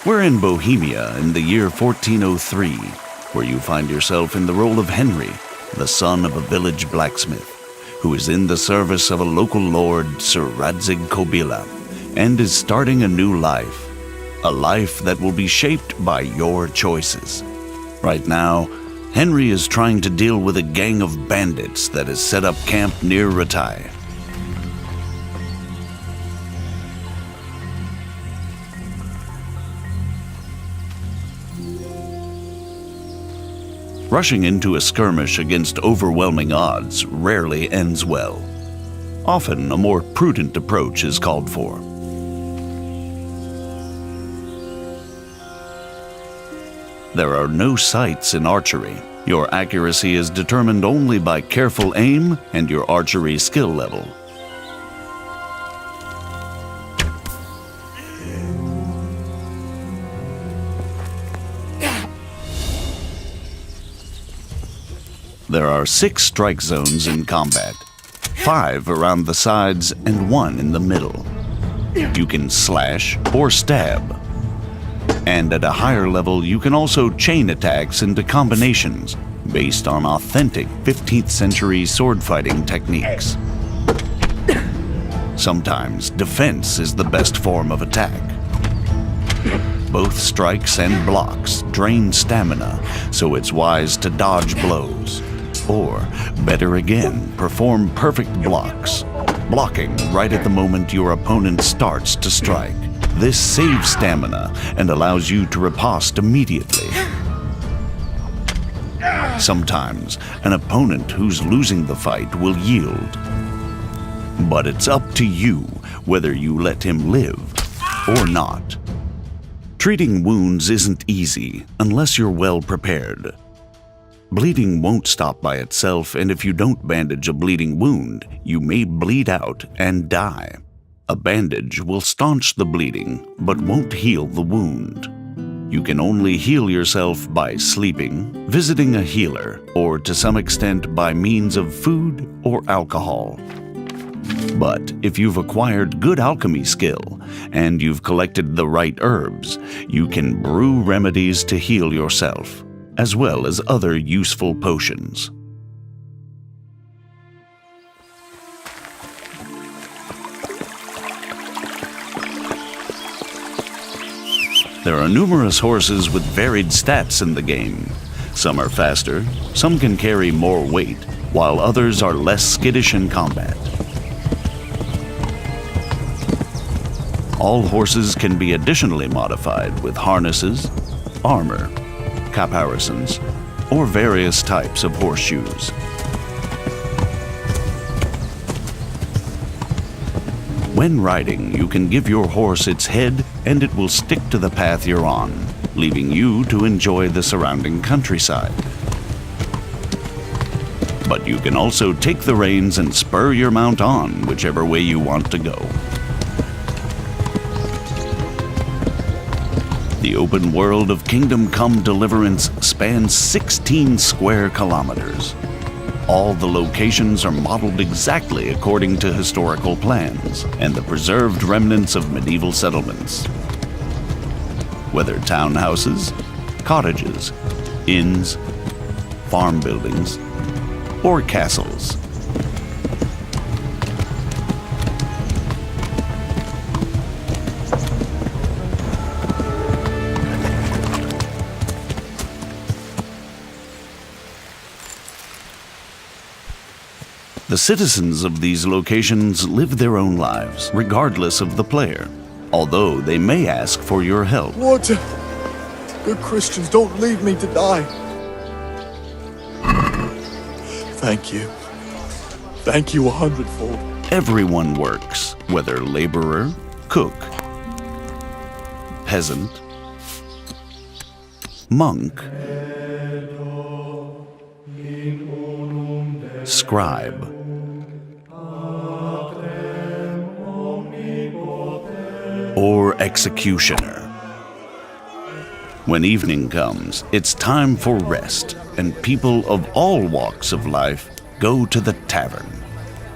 We're in Bohemia in the year 1403, where you find yourself in the role of Henry, the son of a village blacksmith, who is in the service of a local lord, Sir Radzig Kobyla, and is starting a new life. A life that will be shaped by your choices. Right now, Henry is trying to deal with a gang of bandits that has set up camp near Ratai. Rushing into a skirmish against overwhelming odds rarely ends well. Often, a more prudent approach is called for. There are no sights in archery. Your accuracy is determined only by careful aim and your archery skill level. There are 6 strike zones in combat, 5 around the sides and 1 in the middle. You can slash or stab. And at a higher level, you can also chain attacks into combinations based on authentic 15th century sword fighting techniques. Sometimes defense is the best form of attack. Both strikes and blocks drain stamina, so it's wise to dodge blows. Or, better again, perform perfect blocks, blocking right at the moment your opponent starts to strike. This saves stamina and allows you to riposte immediately. Sometimes, an opponent who's losing the fight will yield. But it's up to you whether you let him live or not. Treating wounds isn't easy unless you're well prepared. Bleeding won't stop by itself, and if you don't bandage a bleeding wound, you may bleed out and die. A bandage will staunch the bleeding, but won't heal the wound. You can only heal yourself by sleeping, visiting a healer, or to some extent by means of food or alcohol. But if you've acquired good alchemy skill, and you've collected the right herbs, you can brew remedies to heal yourself, as well as other useful potions. There are numerous horses with varied stats in the game. Some are faster, some can carry more weight, while others are less skittish in combat. All horses can be additionally modified with harnesses, armor, caparisons, or various types of horseshoes. When riding, you can give your horse its head and it will stick to the path you're on, leaving you to enjoy the surrounding countryside. But you can also take the reins and spur your mount on whichever way you want to go. The open world of Kingdom Come Deliverance spans 16 square kilometers. All the locations are modeled exactly according to historical plans and the preserved remnants of medieval settlements. Whether townhouses, cottages, inns, farm buildings, or castles. The citizens of these locations live their own lives, regardless of the player, although they may ask for your help. Lord, good Christians, don't leave me to die. Thank you. Thank you 100-fold. Everyone works, whether laborer, cook, peasant, monk, scribe, or executioner. When evening comes, it's time for rest, and people of all walks of life go to the tavern.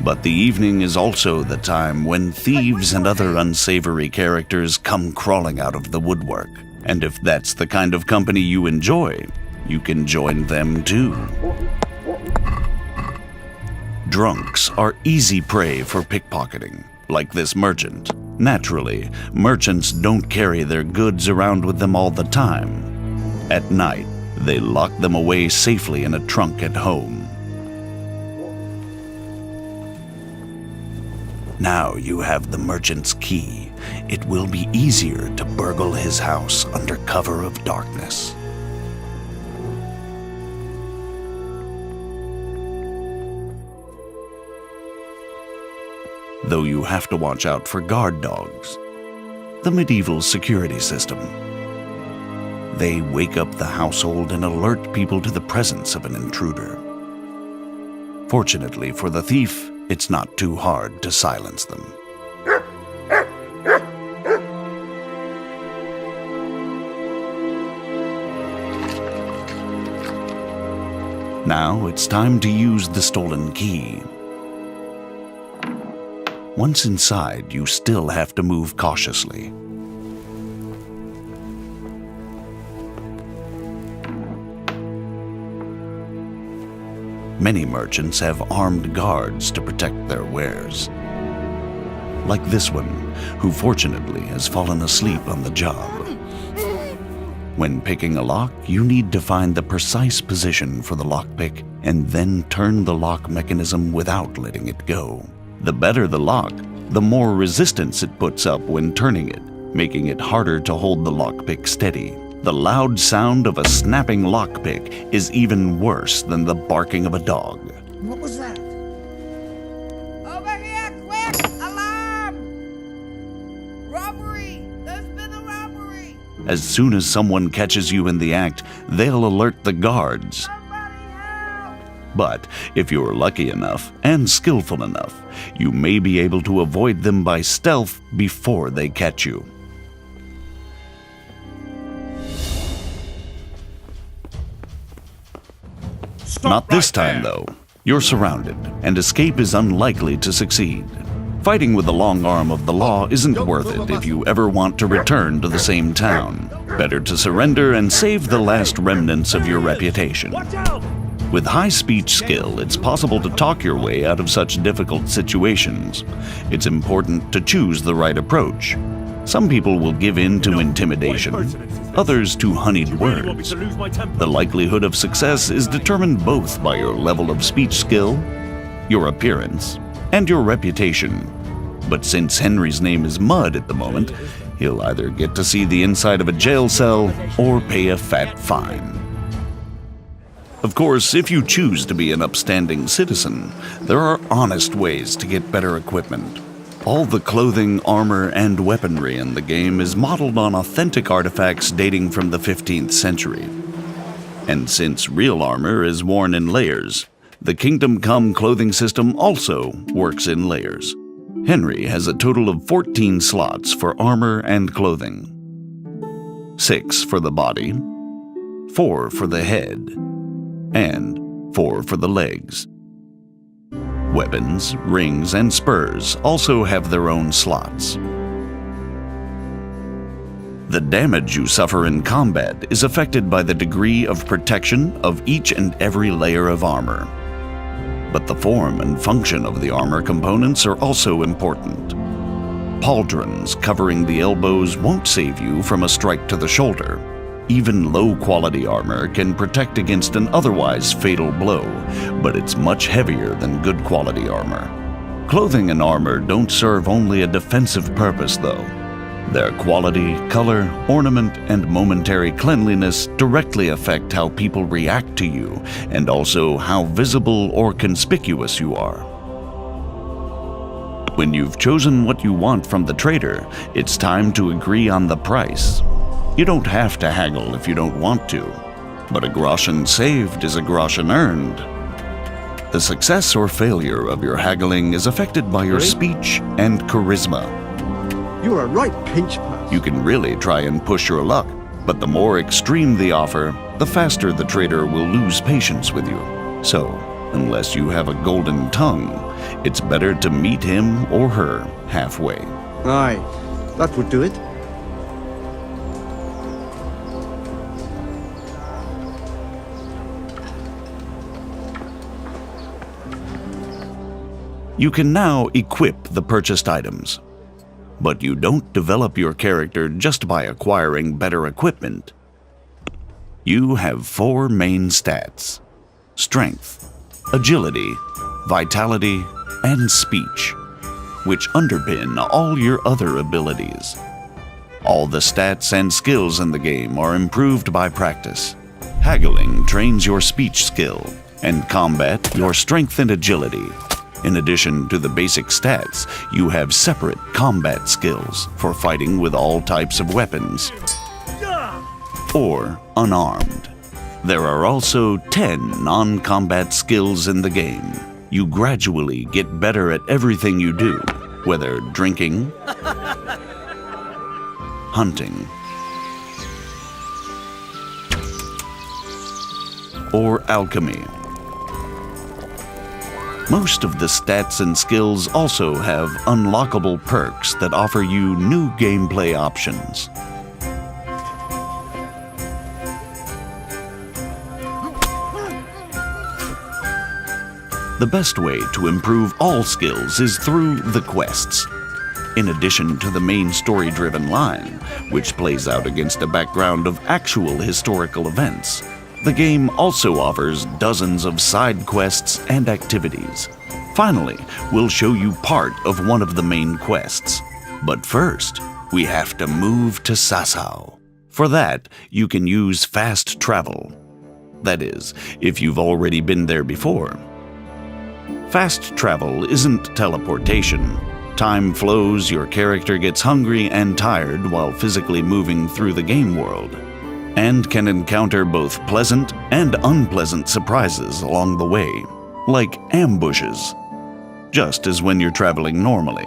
But the evening is also the time when thieves and other unsavory characters come crawling out of the woodwork, And if that's the kind of company you enjoy, you can join them too. Drunks are easy prey for pickpocketing, like this merchant. Naturally, merchants don't carry their goods around with them all the time. At night, they lock them away safely in a trunk at home. Now you have the merchant's key. It will be easier to burgle his house under cover of darkness. Though you have to watch out for guard dogs, the medieval security system. They wake up the household and alert people to the presence of an intruder. Fortunately for the thief, it's not too hard to silence them. Now it's time to use the stolen key. Once inside, you still have to move cautiously. Many merchants have armed guards to protect their wares. Like this one, who fortunately has fallen asleep on the job. When picking a lock, you need to find the precise position for the lockpick and then turn the lock mechanism without letting it go. The better the lock, the more resistance it puts up when turning it, making it harder to hold the lockpick steady. The loud sound of a snapping lockpick is even worse than the barking of a dog. What was that? Over here, quick! Alarm! Robbery! There's been a robbery! As soon as someone catches you in the act, they'll alert the guards. Somebody help! But if you're lucky enough and skillful enough, you may be able to avoid them by stealth before they catch you. Not this time, though. You're surrounded, and escape is unlikely to succeed. Fighting with the long arm of the law isn't worth it if you ever want to return to the same town. Better to surrender and save the last remnants of your reputation. With high speech skill, it's possible to talk your way out of such difficult situations. It's important to choose the right approach. Some people will give in to intimidation, others to honeyed words. The likelihood of success is determined both by your level of speech skill, your appearance, and your reputation. But since Henry's name is Mud at the moment, he'll either get to see the inside of a jail cell or pay a fat fine. Of course, if you choose to be an upstanding citizen, there are honest ways to get better equipment. All the clothing, armor, and weaponry in the game is modeled on authentic artifacts dating from the 15th century. And since real armor is worn in layers, the Kingdom Come clothing system also works in layers. Henry has a total of 14 slots for armor and clothing. 6 for the body, 4 for the head, and 4 for the legs. Weapons, rings, and spurs also have their own slots. The damage you suffer in combat is affected by the degree of protection of each and every layer of armor. But the form and function of the armor components are also important. Pauldrons covering the elbows won't save you from a strike to the shoulder. Even low-quality armor can protect against an otherwise fatal blow, but it's much heavier than good-quality armor. Clothing and armor don't serve only a defensive purpose, though. Their quality, color, ornament, and momentary cleanliness directly affect how people react to you, and also how visible or conspicuous you are. When you've chosen what you want from the trader, it's time to agree on the price. You don't have to haggle if you don't want to, but a groschen saved is a groschen earned. The success or failure of your haggling is affected by your speech and charisma. You're a right pinch pass. You can really try and push your luck, but the more extreme the offer, the faster the trader will lose patience with you. So, unless you have a golden tongue, it's better to meet him or her halfway. Aye, that would do it. You can now equip the purchased items. But you don't develop your character just by acquiring better equipment. You have 4 main stats: strength, agility, vitality, and speech, which underpin all your other abilities. All the stats and skills in the game are improved by practice. Haggling trains your speech skill, and combat your strength and agility. In addition to the basic stats, you have separate combat skills for fighting with all types of weapons, or unarmed. There are also 10 non-combat skills in the game. You gradually get better at everything you do, whether drinking, hunting, or alchemy. Most of the stats and skills also have unlockable perks that offer you new gameplay options. The best way to improve all skills is through the quests. In addition to the main story-driven line, which plays out against a background of actual historical events, the game also offers dozens of side quests and activities. Finally, we'll show you part of one of the main quests. But first, we have to move to Sasau. For that, you can use fast travel. That is, if you've already been there before. Fast travel isn't teleportation. Time flows, your character gets hungry and tired while physically moving through the game world, and can encounter both pleasant and unpleasant surprises along the way, like ambushes, just as when you're traveling normally.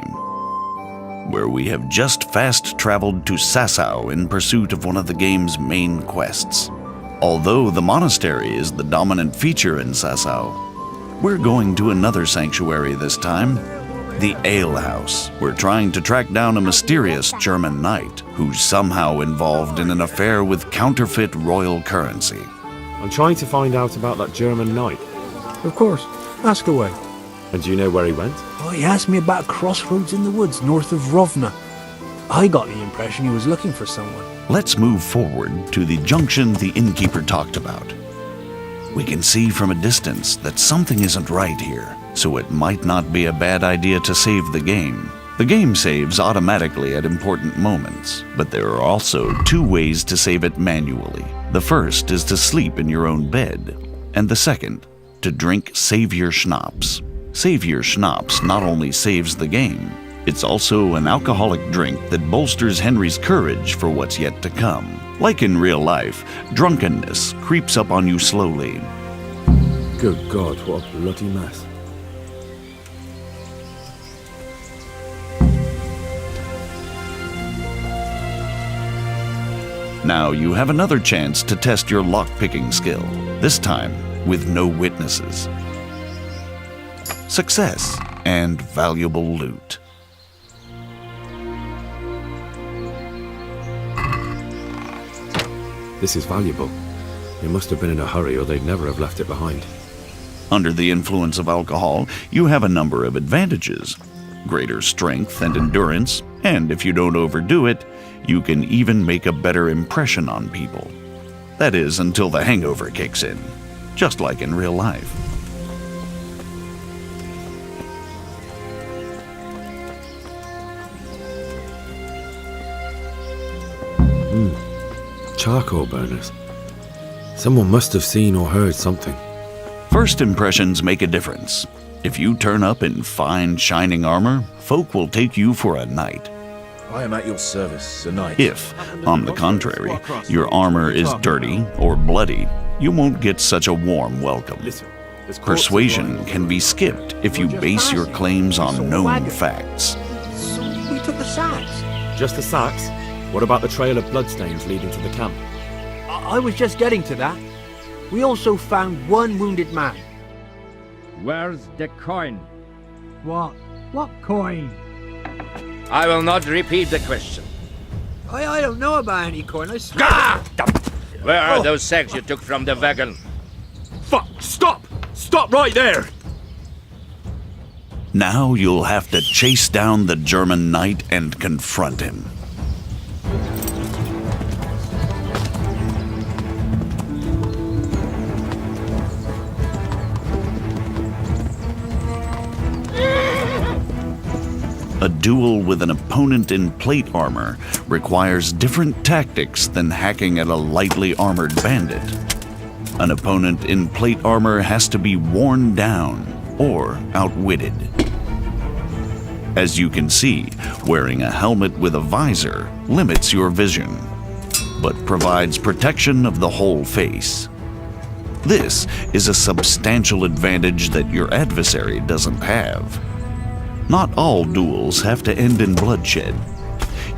Where we have just fast traveled to Sasau in pursuit of one of the game's main quests. Although the monastery is the dominant feature in Sasau, we're going to another sanctuary this time, the Ale House. We're trying to track down a mysterious German knight who's somehow involved in an affair with counterfeit royal currency. I'm trying to find out about that German knight. Of course. Ask away. And do you know where he went? Oh, he asked me about a crossroads in the woods north of Rovna. I got the impression he was looking for someone. Let's move forward to the junction the innkeeper talked about. We can see from a distance that something isn't right here, so it might not be a bad idea to save the game. The game saves automatically at important moments, but there are also 2 ways to save it manually. The first is to sleep in your own bed, and the second, to drink Savior Schnapps. Savior Schnapps not only saves the game, it's also an alcoholic drink that bolsters Henry's courage for what's yet to come. Like in real life, drunkenness creeps up on you slowly. Good God, what a bloody mess. Now you have another chance to test your lock-picking skill, this time with no witnesses. Success and valuable loot. This is valuable. They must have been in a hurry or they'd never have left it behind. Under the influence of alcohol, you have a number of advantages. Greater strength and endurance, and if you don't overdo it, you can even make a better impression on people. That is, until the hangover kicks in, just like in real life. Charcoal burners. Someone must have seen or heard something. First impressions make a difference. If you turn up in fine, shining armor, folk will take you for a knight. I am at your service, Sir Knight. If, on the contrary, your armor is dirty or bloody, you won't get such a warm welcome. Persuasion can be skipped if you base your claims on known facts. So we took the sacks. Just the sacks? What about the trail of bloodstains leading to the camp? I was just getting to that. We also found 1 wounded man. Where's the coin? What? What coin? I will not repeat the question. I don't know about any coin. I swear. Ah! Where are those sacks you took from the wagon? Fuck! Stop! Stop right there! Now you'll have to chase down the German knight and confront him. A duel with an opponent in plate armor requires different tactics than hacking at a lightly armored bandit. An opponent in plate armor has to be worn down or outwitted. As you can see, wearing a helmet with a visor limits your vision, but provides protection of the whole face. This is a substantial advantage that your adversary doesn't have. Not all duels have to end in bloodshed.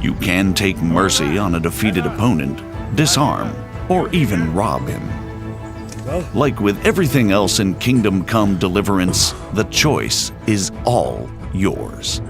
You can take mercy on a defeated opponent, disarm, or even rob him. Like with everything else in Kingdom Come Deliverance, the choice is all yours.